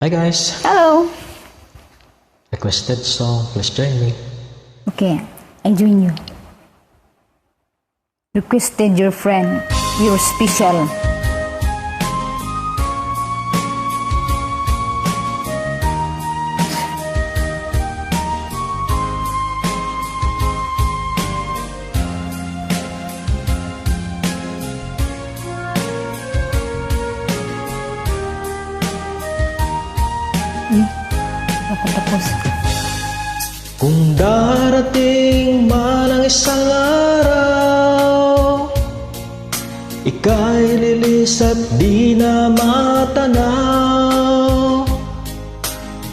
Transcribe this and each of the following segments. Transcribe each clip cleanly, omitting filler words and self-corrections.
Hi guys! Hello! Requested song, please join me. Okay, I join you. Requested your friend. You're special. Ako tapos. Kung darating man ang isang araw, ika'y lilis at di na matanaw.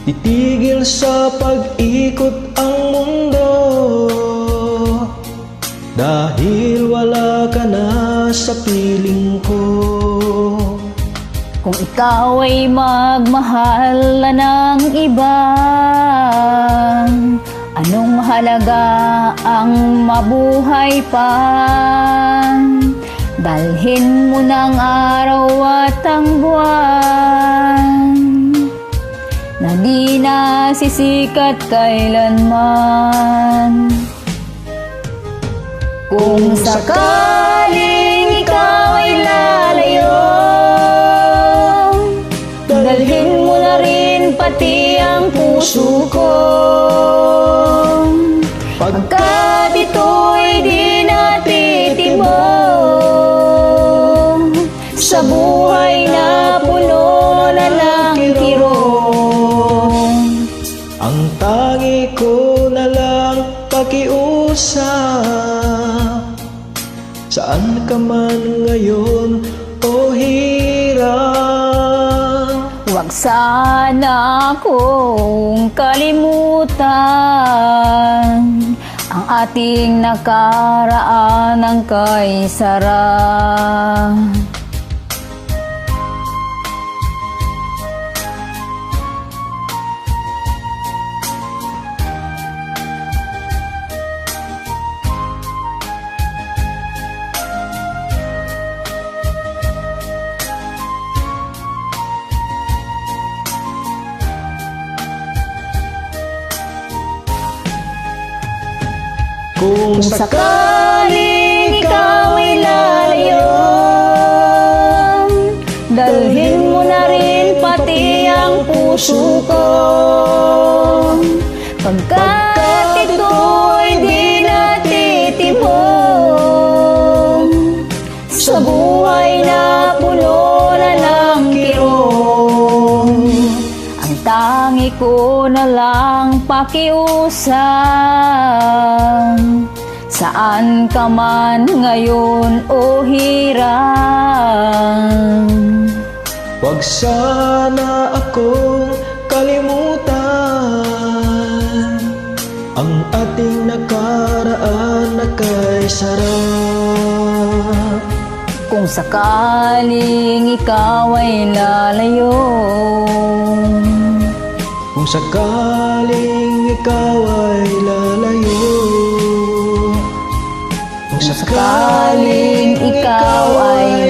Titigil sa pag-ikot ang mundo, dahil wala ka na sa piling ko. Kung ikaw ay magmahal na ng iba, anong mahalaga ang mabuhay pa? Dalhin mo ng araw at ang buwan, na di na sisikat kailanman. Kung sakaling ikaw ay lalayo, dalhin mo na rin pati ang puso ko. Pagkat ito'y di natitibong sa buhay na puno na ng kirong. Ang tangi ko na lang pakiusap, saan ka man ngayon o hirap. Huwag sana akong kalimutan ang ating nakaraan ng kaisara. Kung Sakaling ikaw ay lalayo, dalhin mo na rin pati ang puso ko. Pagkat ito'y di natitibong sa buhay na puno na ng kirong. Ang tangi ko na lang pakiusap, saan ka man ngayon o hirang. wag sana akong kalimutan ang ating nakaraan na kay sarap. Kung sakaling ikaw ay lalayo, Kung sakaling ikaw ay lalayo, kung sakaling ikaw ay